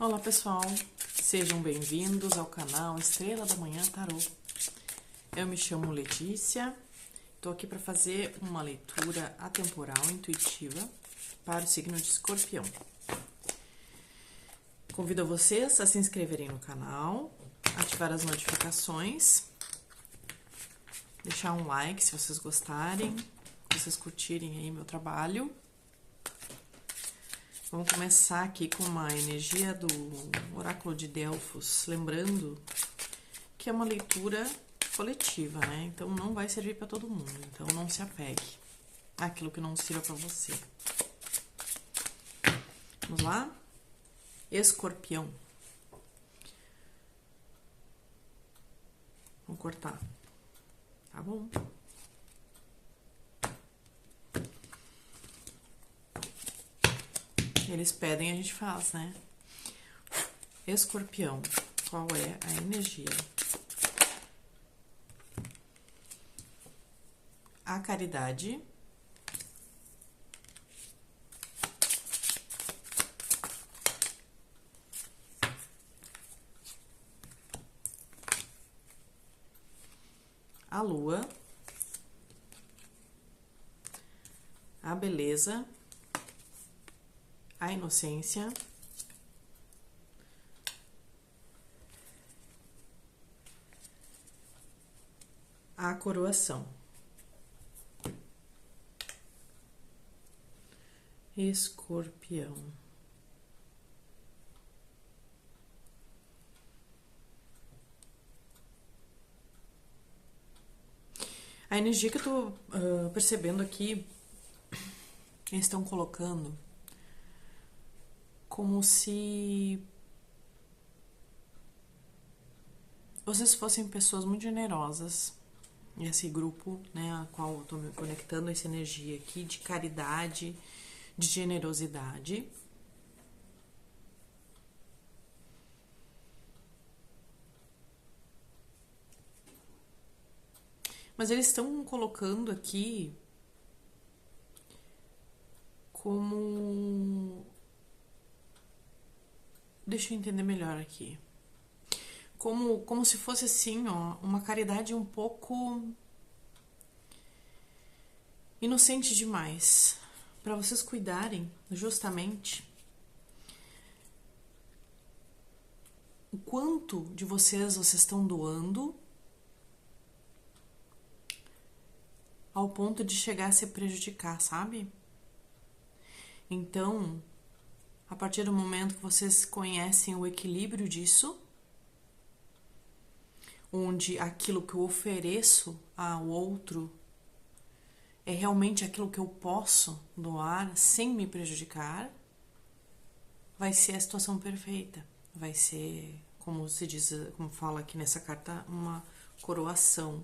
Olá pessoal, sejam bem-vindos ao canal Estrela da Manhã Tarô. Eu me chamo Letícia, estou aqui para fazer uma leitura atemporal intuitiva para o signo de Escorpião. Convido vocês a se inscreverem no canal, ativar as notificações, deixar um like se vocês gostarem, se vocês curtirem aí meu trabalho. Vamos começar aqui com uma energia do Oráculo de Delfos, lembrando que é uma leitura coletiva, né? Então não vai servir para todo mundo, então não se apegue àquilo que não sirva para você. Vamos lá? Escorpião. Vamos cortar. Tá bom? Eles pedem, a gente faz, né? Escorpião, qual é a energia? A caridade. A lua. A beleza. A inocência, a coroação. Escorpião. A energia que eu tô percebendo aqui, eles estão colocando como se vocês fossem pessoas muito generosas. Esse grupo, né, a qual eu tô me conectando, essa energia aqui de caridade, de generosidade. Mas eles estão colocando aqui como... Deixa eu entender melhor aqui. Como se fosse assim, ó, uma caridade um pouco inocente demais. Para vocês cuidarem justamente o quanto de vocês estão doando ao ponto de chegar a se prejudicar, sabe? Então, a partir do momento que vocês conhecem o equilíbrio disso, onde aquilo que eu ofereço ao outro é realmente aquilo que eu posso doar sem me prejudicar, vai ser a situação perfeita. Vai ser, como se diz, como fala aqui nessa carta, uma coroação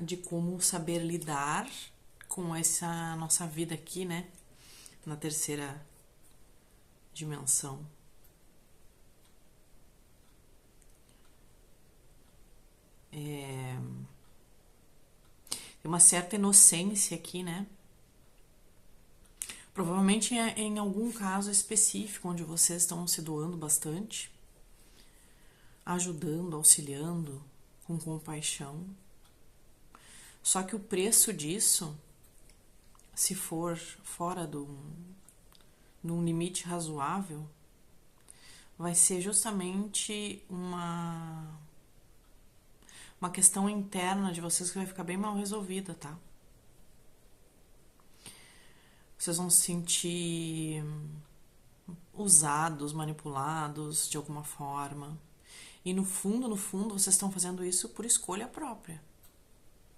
de como saber lidar com essa nossa vida aqui, né? Na terceira dimensão. Tem uma certa inocência aqui, né? Provavelmente em algum caso específico onde vocês estão se doando bastante, ajudando, auxiliando, com compaixão. Só que o preço disso, se for fora num limite razoável, vai ser justamente uma questão interna de vocês que vai ficar bem mal resolvida, tá? Vocês vão se sentir usados, manipulados de alguma forma. E no fundo, vocês estão fazendo isso por escolha própria,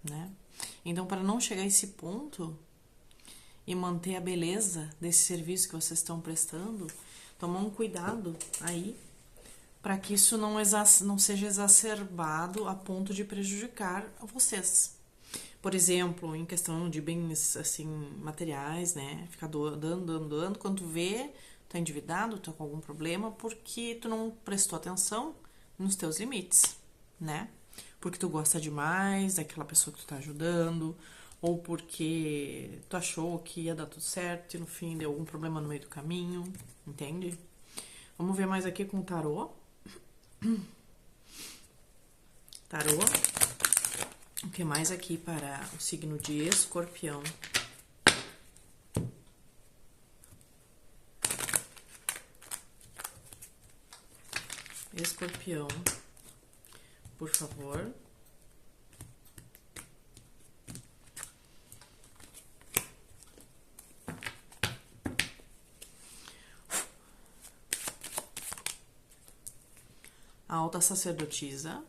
né? Então, para não chegar a esse ponto e manter a beleza desse serviço que vocês estão prestando, tomar um cuidado aí para que isso não seja exacerbado a ponto de prejudicar vocês. Por exemplo, em questão de bens assim materiais, né? Ficar dando, quando tu vê, tá endividado, tá com algum problema, porque tu não prestou atenção nos teus limites, né? Porque tu gosta demais daquela pessoa que tu tá ajudando, ou porque tu achou que ia dar tudo certo e no fim deu algum problema no meio do caminho, entende? Vamos ver mais aqui com o tarô. Tarô. O que mais aqui para o signo de Escorpião? Escorpião, por favor. A alta sacerdotisa.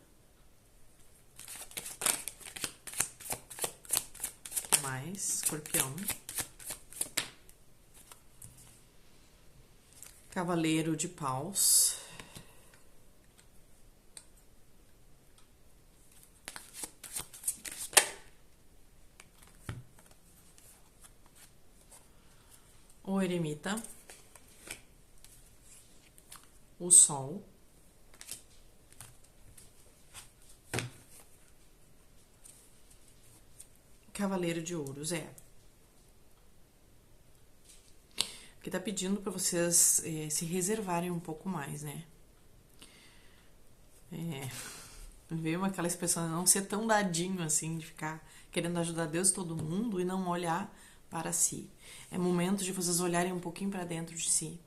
Mais, Escorpião. Cavaleiro de paus. O eremita. O sol. Cavaleiro de ouros, que tá pedindo para vocês se reservarem um pouco mais, né? Veio aquela expressão de não ser tão dadinho assim, de ficar querendo ajudar Deus e todo mundo e não olhar para si. É momento de vocês olharem um pouquinho para dentro de si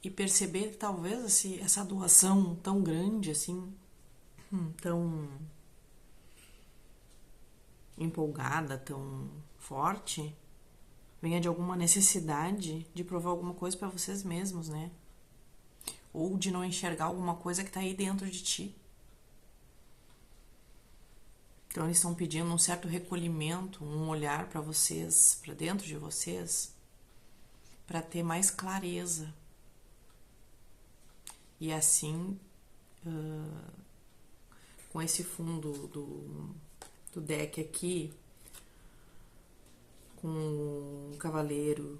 e perceber que talvez assim, essa doação tão grande assim, tão empolgada, tão forte, venha de alguma necessidade de provar alguma coisa para vocês mesmos, né? Ou de não enxergar alguma coisa que tá aí dentro de ti. Então eles estão pedindo um certo recolhimento, um olhar para vocês, para dentro de vocês, para ter mais clareza. E assim, com esse fundo do deck aqui, com o cavaleiro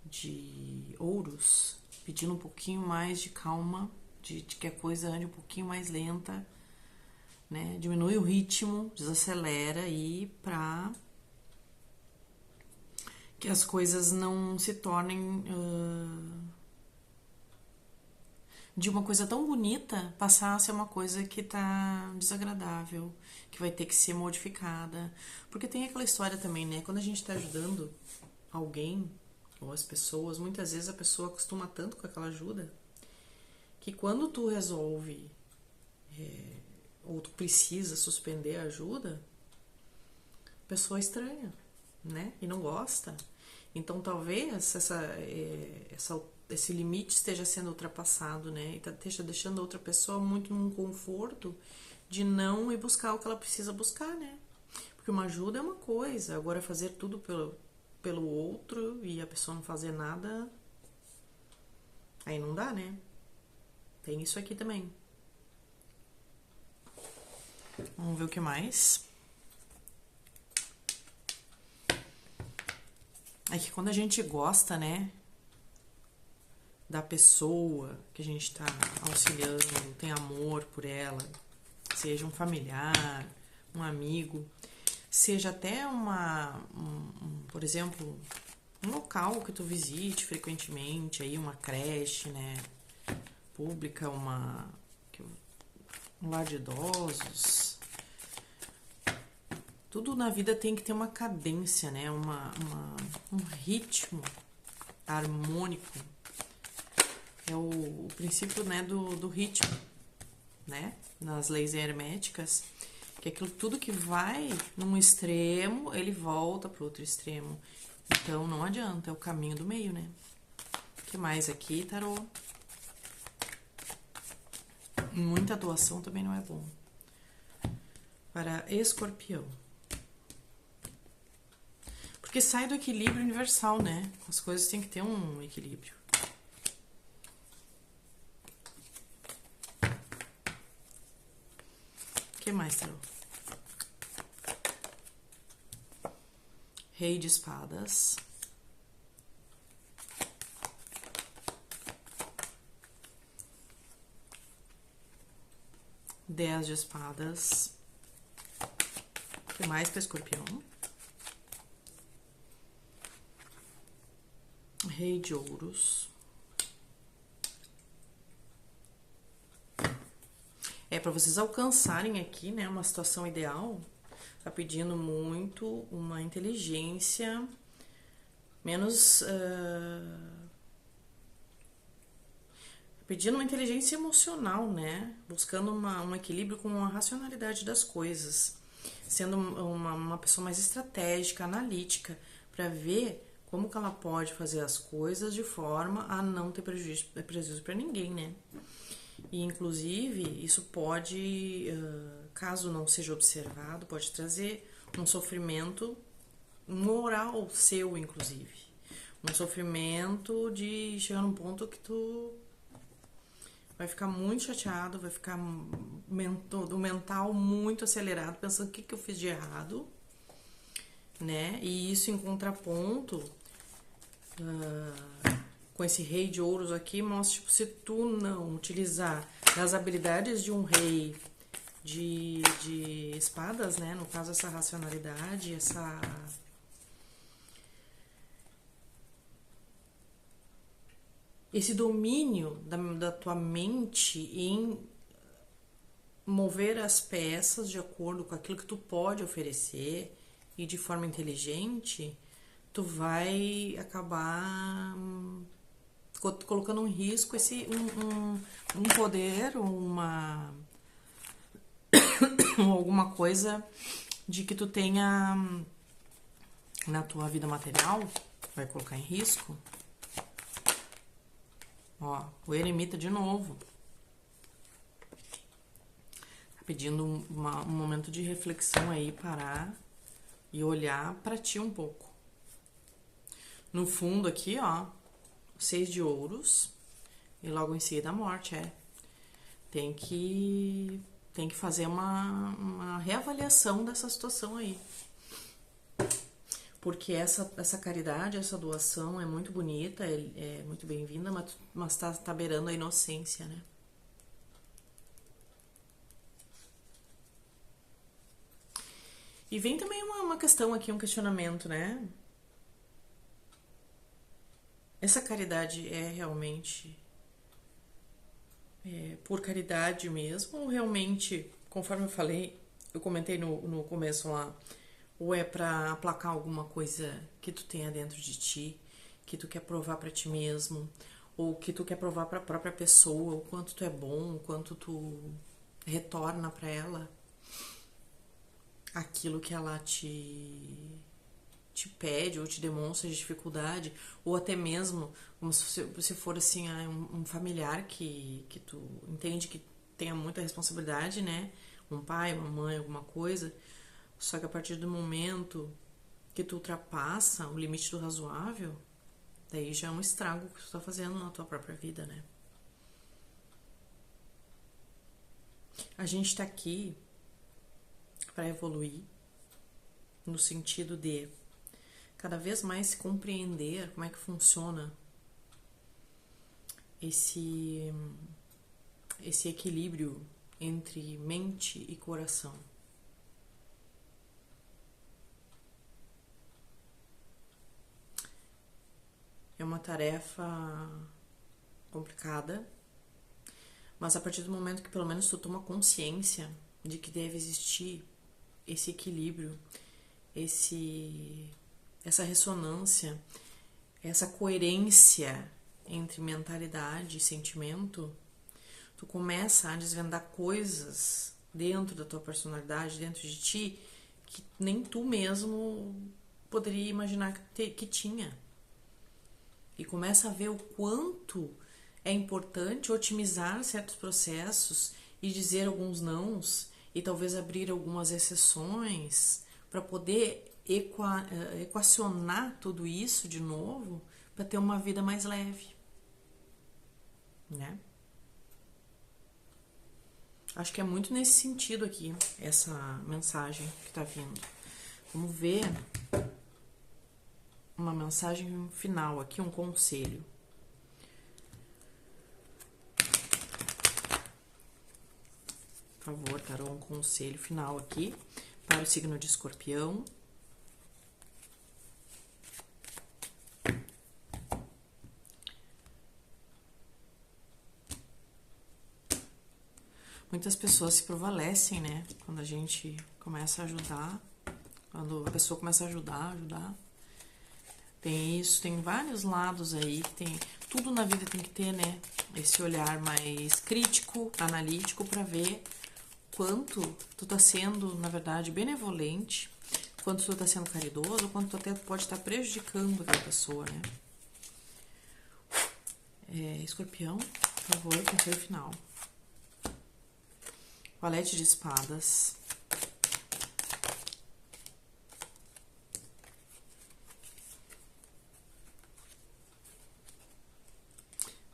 de ouros, pedindo um pouquinho mais de calma, de que a coisa ande um pouquinho mais lenta, né? Diminui o ritmo, desacelera e pra que as coisas não se tornem de uma coisa tão bonita passar a ser uma coisa que tá desagradável, que vai ter que ser modificada. Porque tem aquela história também, né? Quando a gente tá ajudando alguém ou as pessoas, muitas vezes a pessoa acostuma tanto com aquela ajuda que quando tu resolve ou tu precisa suspender a ajuda, a pessoa estranha, né? E não gosta. Então talvez esse limite esteja sendo ultrapassado, né? E esteja deixando a outra pessoa muito num conforto de não ir buscar o que ela precisa buscar, né? Porque uma ajuda é uma coisa, agora fazer tudo pelo outro e a pessoa não fazer nada, aí não dá, né? Tem isso aqui também. Vamos ver o que mais. É que quando a gente gosta, né, da pessoa que a gente tá auxiliando, tem amor por ela, seja um familiar, um amigo, seja até por exemplo, um local que tu visite frequentemente, aí uma creche, né, pública, um lar de idosos. Tudo na vida tem que ter uma cadência, né, um ritmo harmônico. É o princípio, né, do ritmo, né, nas leis herméticas, que aquilo tudo que vai num extremo, ele volta pro outro extremo. Então, não adianta, é o caminho do meio, né? O que mais aqui, tarô? Muita doação também não é bom. Para Escorpião. Porque sai do equilíbrio universal, né? As coisas têm que ter um equilíbrio. O que mais, tarô? Rei de espadas. Dez de espadas. O que mais para Escorpião? Rei de ouros. para vocês alcançarem aqui, né, uma situação ideal, tá pedindo muito uma inteligência menos... pedindo uma inteligência emocional, né? Buscando um equilíbrio com a racionalidade das coisas. Sendo uma pessoa mais estratégica, analítica, para ver como que ela pode fazer as coisas de forma a não ter prejuízo para ninguém, né? E, inclusive, isso pode, caso não seja observado, pode trazer um sofrimento moral seu, inclusive. Um sofrimento de chegar num ponto que tu vai ficar muito chateado, vai ficar do mental muito acelerado, pensando o que eu fiz de errado, né? E isso em contraponto com esse rei de ouros aqui, mostra, tipo, se tu não utilizar as habilidades de um rei de espadas, né? No caso, essa racionalidade, esse domínio da tua mente em mover as peças de acordo com aquilo que tu pode oferecer e de forma inteligente, tu vai acabar colocando em risco um poder, alguma coisa de que tu tenha na tua vida material, vai colocar em risco. Ó, o eremita de novo. Tá pedindo um momento de reflexão aí, parar e olhar pra ti um pouco. No fundo aqui, ó, 6 de ouros e logo em seguida a morte, Tem que fazer uma reavaliação dessa situação aí. Porque essa caridade, essa doação é muito bonita, é muito bem-vinda, mas tá beirando a inocência, né? E vem também uma questão aqui, um questionamento, né? Essa caridade é realmente por caridade mesmo? Ou realmente, conforme eu falei, eu comentei no começo lá, ou é pra aplacar alguma coisa que tu tenha dentro de ti, que tu quer provar pra ti mesmo, ou que tu quer provar pra própria pessoa, o quanto tu é bom, o quanto tu retorna pra ela aquilo que ela te pede ou te demonstra de dificuldade, ou até mesmo como se for assim, um familiar que tu entende que tenha muita responsabilidade, né? Um pai, uma mãe, alguma coisa. Só que a partir do momento que tu ultrapassa o limite do razoável, daí já é um estrago que tu tá fazendo na tua própria vida, né? A gente tá aqui para evoluir no sentido de cada vez mais se compreender como é que funciona esse equilíbrio entre mente e coração. É uma tarefa complicada, mas a partir do momento que pelo menos tu toma consciência de que deve existir esse equilíbrio, essa ressonância, essa coerência entre mentalidade e sentimento, tu começa a desvendar coisas dentro da tua personalidade, dentro de ti, que nem tu mesmo poderia imaginar que tinha. E começa a ver o quanto é importante otimizar certos processos e dizer alguns nãos e talvez abrir algumas exceções para poder equacionar tudo isso de novo para ter uma vida mais leve, né? Acho que é muito nesse sentido aqui essa mensagem que tá vindo. Vamos ver uma mensagem final aqui, um conselho. Por favor, tarô, um conselho final aqui para o signo de Escorpião. Muitas pessoas se prevalecem, né? Quando a gente começa a ajudar, quando a pessoa começa a ajudar. Tem isso, tem vários lados aí, tudo na vida tem que ter, né? Esse olhar mais crítico, analítico, pra ver quanto tu tá sendo, na verdade, benevolente, quanto tu tá sendo caridoso, quanto tu até pode estar prejudicando aquela pessoa, né? Escorpião, por favor, conselho final. Valete de espadas.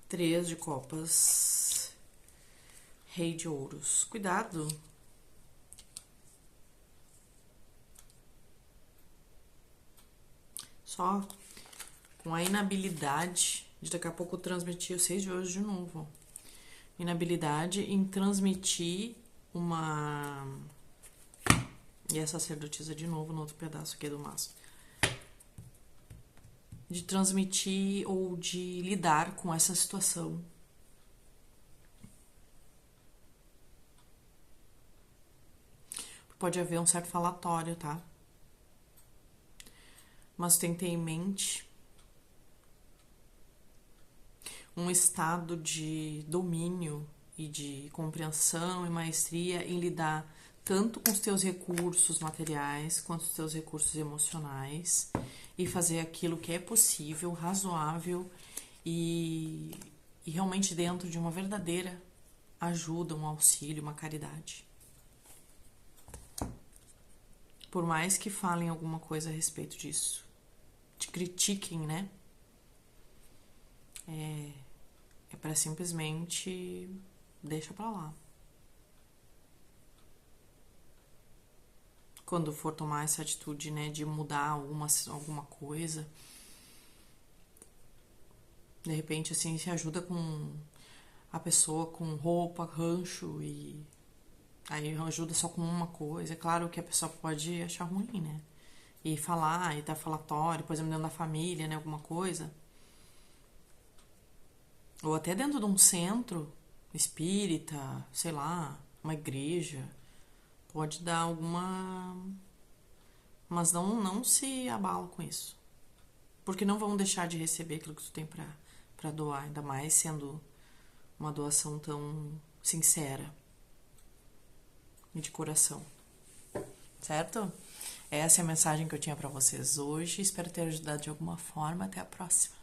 Três de copas. Rei de ouros. Cuidado. Só com a inabilidade de daqui a pouco transmitir o 6 de ouros de novo. Inabilidade em transmitir uma... E a sacerdotisa de novo no outro pedaço aqui do maço. De transmitir ou de lidar com essa situação. Pode haver um certo falatório, tá? Mas tem que ter em mente um estado de domínio e de compreensão e maestria em lidar tanto com os teus recursos materiais quanto os teus recursos emocionais e fazer aquilo que é possível, razoável e realmente dentro de uma verdadeira ajuda, um auxílio, uma caridade. Por mais que falem alguma coisa a respeito disso, te critiquem, né? É para simplesmente deixa pra lá. Quando for tomar essa atitude, né, de mudar alguma coisa, de repente, assim, se ajuda com a pessoa com roupa, rancho e aí ajuda só com uma coisa. É claro que a pessoa pode achar ruim, né? E falar, e dar falatório, por exemplo, dentro da família, né, alguma coisa. Ou até dentro de um centro espírita, sei lá, uma igreja, pode dar alguma... Mas não se abala com isso. Porque não vão deixar de receber aquilo que tu tem pra doar, ainda mais sendo uma doação tão sincera e de coração. Certo? Essa é a mensagem que eu tinha pra vocês hoje. Espero ter ajudado de alguma forma. Até a próxima.